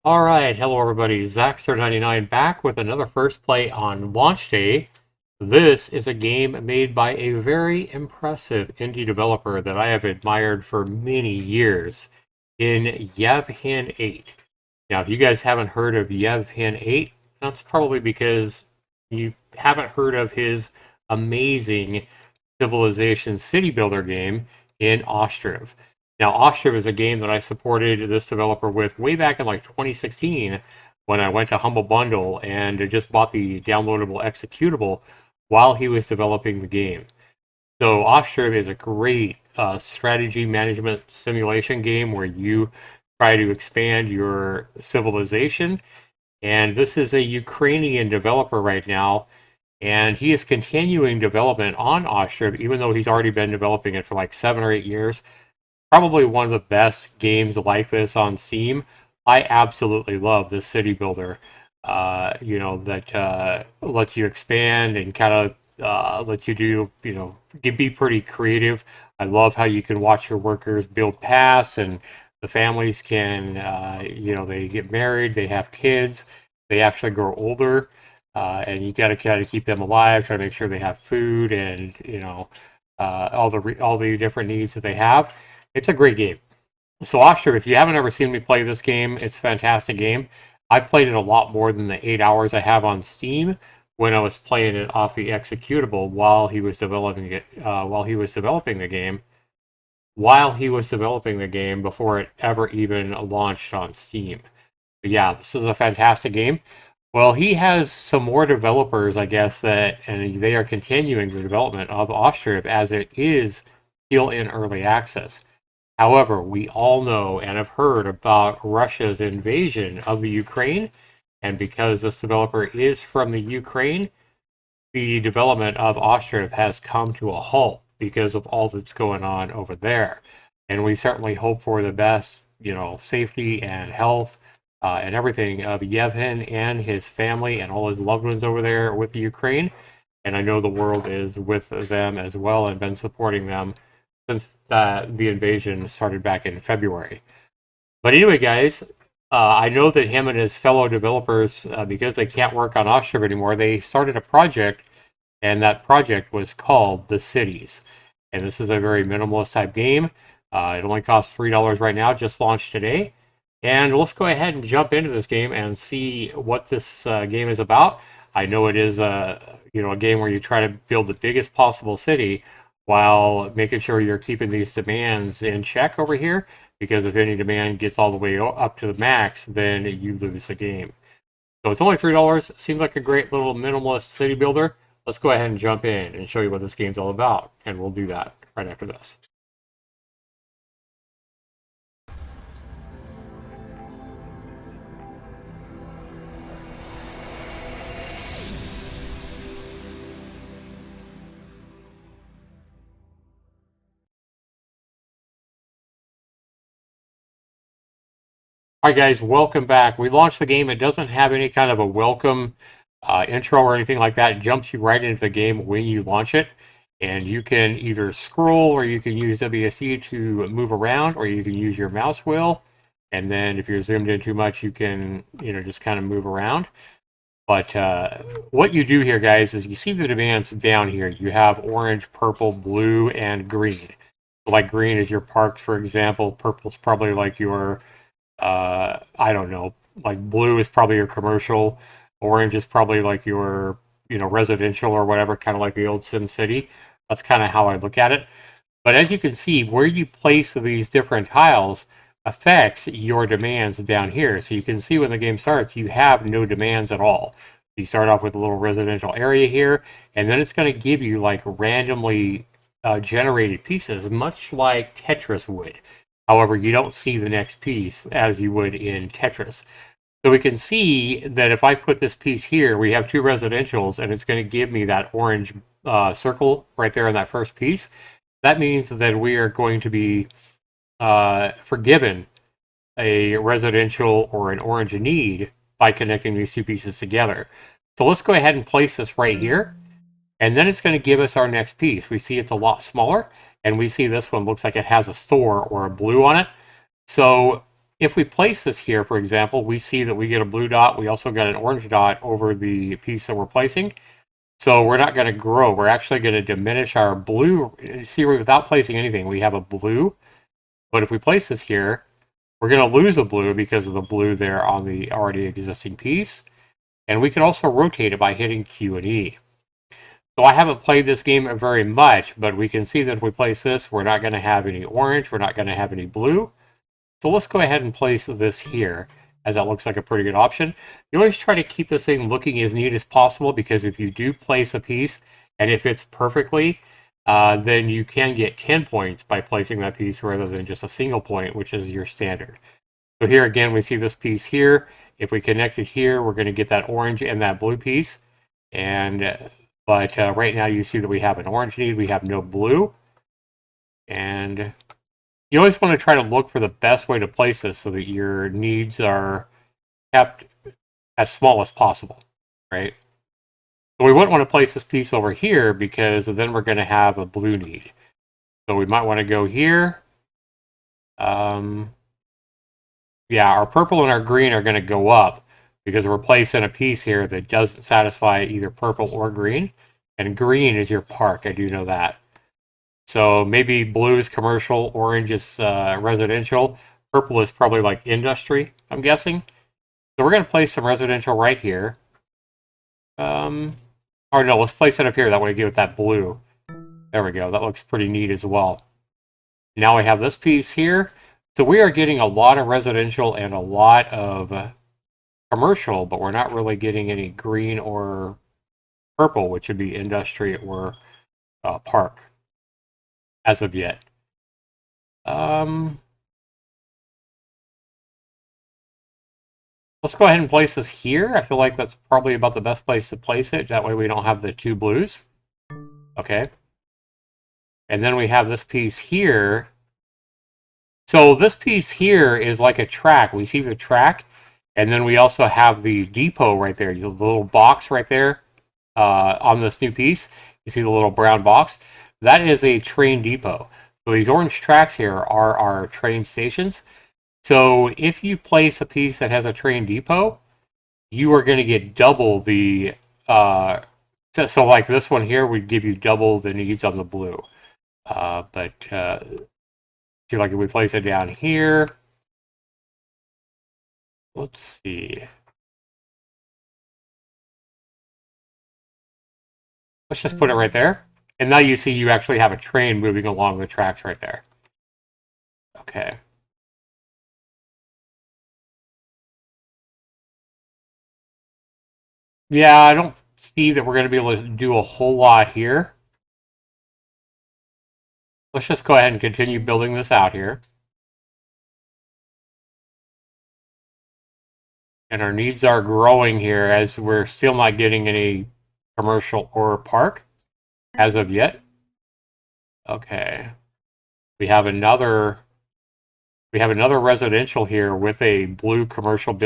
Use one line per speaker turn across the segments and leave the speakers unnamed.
All right, hello everybody. Zaxter99 back with another first play on launch day. This is a game made by a very impressive indie developer that I have admired for many years in Yevhen 8. Now, if you guys haven't heard of Yevhen 8, that's probably because you haven't heard of his amazing Civilization city builder game in Ostriv. Now, Ostriv is a game that I supported this developer with way back in like 2016 when I went to Humble Bundle and just bought the downloadable executable while he was developing the game. So, Ostriv is a great strategy management simulation game where you try to expand your civilization. And this is a Ukrainian developer right now, and he is continuing development on Ostriv, even though he's already been developing it for like 7 or 8 years. Probably one of the best games like this on Steam. I absolutely love this city builder. That lets you expand and kind of lets you do, be pretty creative. I love how you can watch your workers build paths, and the families can, they get married, they have kids, they actually grow older, and you got to kind of keep them alive, try to make sure they have food and, all the different needs that they have. It's a great game. So, Osher, if you haven't ever seen me play this game, it's a fantastic game. I've played it a lot more than the 8 hours I have on Steam when I was playing it off the executable while he was developing it, while he was developing the game before it ever even launched on Steam. But yeah, this is a fantastic game. Well, he has some more developers, I guess, and they are continuing the development of Ostriv as it is still in early access. However, we all know and have heard about Russia's invasion of the Ukraine, and because this developer is from the Ukraine, the development of Ostriv has come to a halt because of all that's going on over there. And we certainly hope for the best, safety and health and everything of Yevhen and his family and all his loved ones over there with the Ukraine. And I know the world is with them as well and been supporting them since the invasion started back in February. But anyway, guys, I know that him and his fellow developers, because they can't work on Ostriv anymore, they started a project, and that project was called The Cities. And this is a very minimalist type game. It only costs $3 right now, just launched today. And let's go ahead and jump into this game and see what this game is about. I know it is a game where you try to build the biggest possible city while making sure you're keeping these demands in check over here, because if any demand gets all the way up to the max, then you lose the game. So it's only $3. Seems like a great little minimalist city builder. Let's go ahead and jump in and show you what this game's all about, and we'll do that right after this. Hi guys, welcome back. We launched the game. It doesn't have any kind of a welcome intro or anything like that. It jumps you right into the game when you launch it. And you can either scroll or you can use WSD to move around, or you can use your mouse wheel. And then if you're zoomed in too much, you can, just kind of move around. But what you do here, guys, is you see the demands down here. You have orange, purple, blue, and green. So like green is your parks, for example. Purple's probably like your I don't know, like blue is probably your commercial, orange is probably like your, residential or whatever, kind of like the old Sim City. That's kind of how I look at it. But as you can see, where you place these different tiles affects your demands down here. So you can see when the game starts, you have no demands at all. You start off with a little residential area here, and then it's going to give you like randomly generated pieces, much like Tetris would. However, you don't see the next piece as you would in Tetris. So we can see that if I put this piece here, we have two residentials, and it's going to give me that orange circle right there in that first piece. That means that we are going to be forgiven a residential or an orange need by connecting these two pieces together. So let's go ahead and place this right here. And then it's going to give us our next piece. We see it's a lot smaller, and we see this one looks like it has a store or a blue on it. So if we place this here, for example, we see that we get a blue dot. We also got an orange dot over the piece that we're placing. So we're not going to grow. We're actually going to diminish our blue. See, without placing anything, we have a blue. But if we place this here, we're going to lose a blue because of the blue there on the already existing piece. And we can also rotate it by hitting Q and E. So I haven't played this game very much, but we can see that if we place this, we're not going to have any orange. We're not going to have any blue. So let's go ahead and place this here, as that looks like a pretty good option. You always try to keep this thing looking as neat as possible, because if you do place a piece and it fits perfectly, then you can get 10 points by placing that piece rather than just a single point, which is your standard. So here again, we see this piece here. If we connect it here, we're going to get that orange and that blue piece. But right now you see that we have an orange need, we have no blue. And you always want to try to look for the best way to place this so that your needs are kept as small as possible, right? So we wouldn't want to place this piece over here because then we're going to have a blue need. So we might want to go here. Yeah, our purple and our green are going to go up because we're placing a piece here that doesn't satisfy either purple or green. And green is your park, I do know that. So maybe blue is commercial, orange is residential, purple is probably like industry, I'm guessing. So we're going to place some residential right here. Or no, let's place it up here, that way we get with that blue. There we go, that looks pretty neat as well. Now we have this piece here. So we are getting a lot of residential and a lot of commercial, but we're not really getting any green or purple, which would be industry or park as of yet. Let's go ahead and place this here. I feel like that's probably about the best place to place it. That way we don't have the two blues. Okay. And then we have this piece here. So this piece here is like a track. We see the track, and then we also have the depot right there. The little box right there on this new piece. You see the little brown box? That is a train depot. So these orange tracks here are our train stations. So if you place a piece that has a train depot, you are going to get double the... so like this one here would give you double the needs on the blue. See, like if we place it down here, let's see. Let's just put it right there. And now you see you actually have a train moving along the tracks right there. Okay. Yeah, I don't see that we're going to be able to do a whole lot here. Let's just go ahead and continue building this out here. And our needs are growing here as we're still not getting any commercial or park as of yet. Okay. We have another residential here with a blue commercial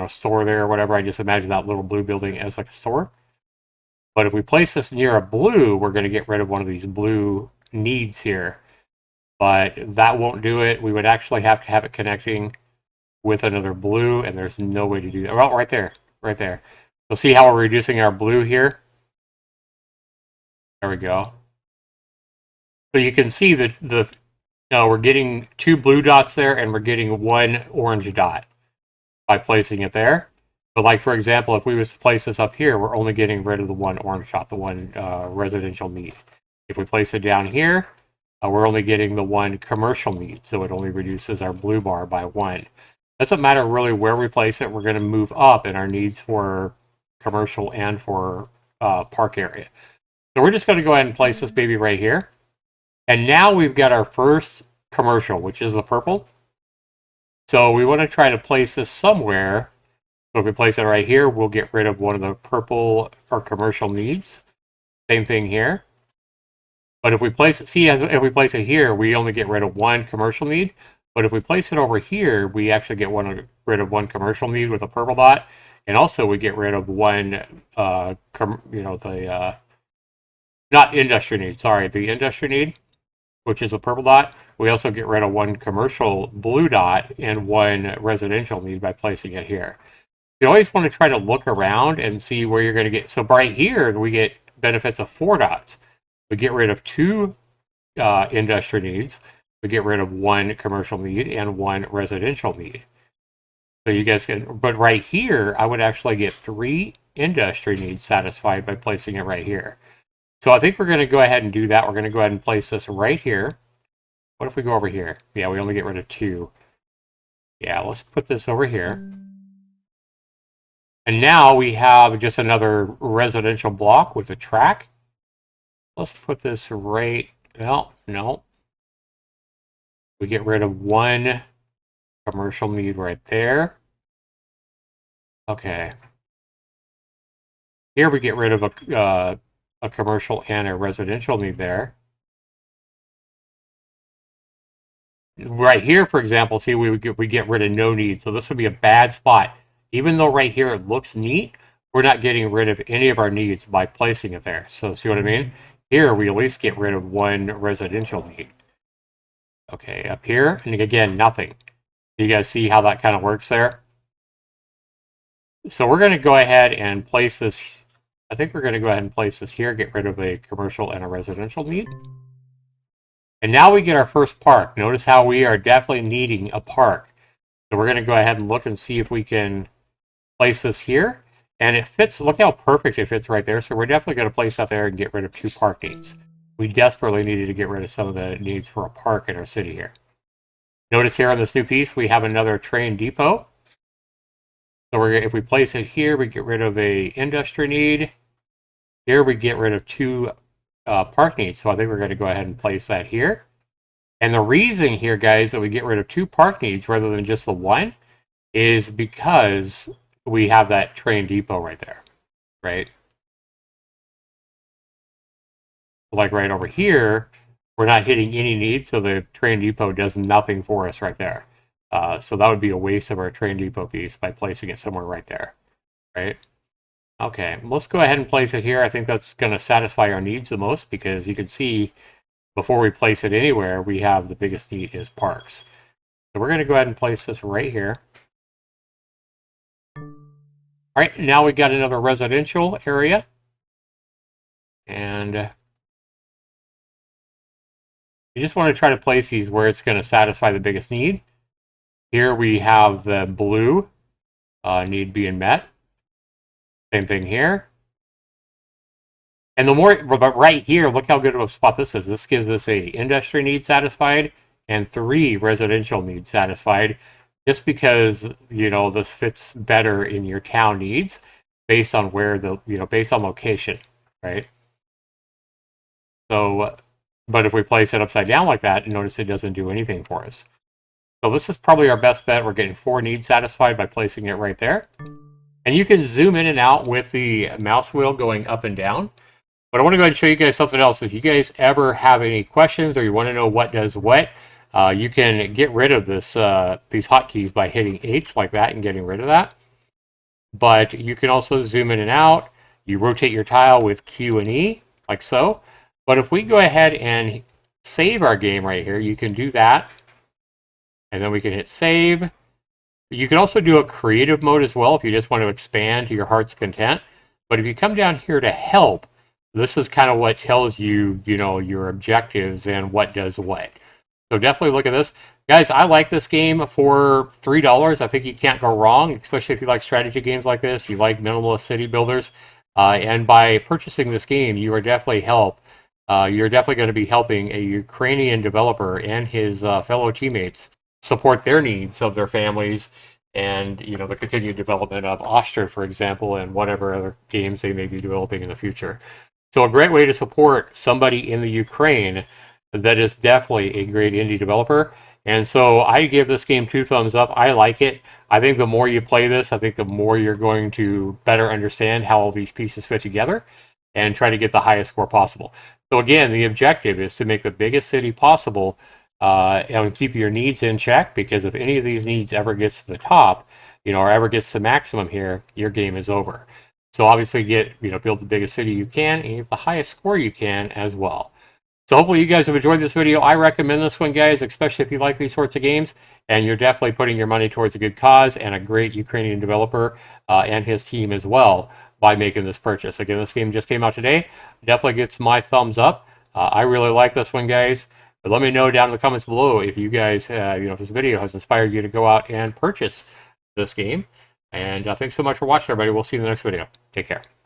store there or whatever. I just imagine that little blue building as like a store. But if we place this near a blue, we're going to get rid of one of these blue needs here. But that won't do it. We would actually have to have it connecting with another blue, and there's no way to do that. Well, right there. So see how we're reducing our blue here? There we go. So you can see that we're getting two blue dots there, and we're getting one orange dot by placing it there. But like, for example, if we was to place this up here, we're only getting rid of the one orange dot, the one residential need. If we place it down here, we're only getting the one commercial need, so it only reduces our blue bar by one. Doesn't matter really where we place it, we're going to move up in our needs for commercial and for park area. So we're just going to go ahead and place this baby right here. And now we've got our first commercial, which is the purple. So we want to try to place this somewhere. So if we place it right here, we'll get rid of one of the purple or commercial needs. Same thing here. But if we place it, if we place it here, we only get rid of one commercial need. But if we place it over here, we actually get rid of one commercial need with a purple dot. And also we get rid of one, not industry need, sorry, the industry need. which is a purple dot. We also get rid of one commercial blue dot and one residential need by placing it here. You always want to try to look around and see where you're going to get. So right here, we get benefits of 4 dots. We get rid of 2 industry needs. We get rid of 1 commercial need and 1 residential need. So you guys can, but right here, I would actually get 3 industry needs satisfied by placing it right here. So I think we're going to go ahead and do that. We're going to go ahead and place this right here. What if we go over here? Yeah, we only get rid of 2. Yeah, let's put this over here. And now we have just another residential block with a track. Let's put this right, well, no. We get rid of 1 commercial need right there. Okay. Here we get rid of a commercial and a residential need there. Right here, for example, see, we get rid of no need. So this would be a bad spot. Even though right here it looks neat, we're not getting rid of any of our needs by placing it there. So see what I mean? Here, we at least get rid of 1 residential need. Okay, up here, and again, nothing. You guys see how that kind of works there? So we're going to go ahead and place this. I think we're going to go ahead and place this here, get rid of a commercial and a residential need. And now we get our first park. Notice how we are definitely needing a park. So we're going to go ahead and look and see if we can place this here. And it fits, look how perfect it fits right there. So we're definitely going to place that there and get rid of 2 park needs. We desperately needed to get rid of some of the needs for a park in our city here. Notice here on this new piece, we have another train depot. So if we place it here, we get rid of a industry need. Here we get rid of 2 park needs. So I think we're going to go ahead and place that here. And the reason here, guys, that we get rid of 2 park needs rather than just the 1 is because we have that train depot right there, right? Like right over here, we're not hitting any needs, so the train depot does nothing for us right there. So that would be a waste of our train depot piece by placing it somewhere right there, right? Okay, let's go ahead and place it here. I think that's going to satisfy our needs the most because you can see before we place it anywhere, we have the biggest need is parks. So we're going to go ahead and place this right here. All right, now we got another residential area. And you just want to try to place these where it's going to satisfy the biggest need. Here we have the blue need being met. Same thing here. And the more, but right here, look how good of a spot this is. This gives us a industry need satisfied and 3 residential needs satisfied, just because, you know, this fits better in your town needs based on where the, you know, based on location, right? So, but if we place it upside down like that, notice it doesn't do anything for us. So this is probably our best bet. We're getting 4 needs satisfied by placing it right there. And you can zoom in and out with the mouse wheel going up and down. But I want to go ahead and show you guys something else. If you guys ever have any questions or you want to know what does what, you can get rid of this these hotkeys by hitting H like that and getting rid of that. But you can also zoom in and out. You rotate your tile with Q and E, like so. But if we go ahead and save our game right here, you can do that. And then we can hit save. You can also do a creative mode as well if you just want to expand to your heart's content. But if you come down here to help, this is kind of what tells you, you know, your objectives and what does what. So definitely look at this. Guys, I like this game for $3. I think you can't go wrong, especially if you like strategy games like this. You like minimalist city builders. And by purchasing this game, you are definitely you're definitely going to be helping a Ukrainian developer and his fellow teammates support their needs of their families and, you know, the continued development of Ostriv, for example, and whatever other games they may be developing in the future. So a great way to support somebody in the Ukraine that is definitely a great indie developer. And so I give this game 2 thumbs up. I like it. I think the more you play this, I think the more you're going to better understand how all these pieces fit together and try to get the highest score possible. So again, the objective is to make the biggest city possible and keep your needs in check, because if any of these needs ever gets to the top, you know, or ever gets to maximum here, your game is over. So obviously build the biggest city you can and get the highest score you can as well. So hopefully you guys have enjoyed this video. I recommend this one, guys, especially if you like these sorts of games, and you're definitely putting your money towards a good cause and a great Ukrainian developer and his team as well by making this purchase. Again, this game just came out today. Definitely gets my thumbs up. I really like this one, guys. But let me know down in the comments below if you guys, if this video has inspired you to go out and purchase this game. And thanks so much for watching, everybody. We'll see you in the next video. Take care.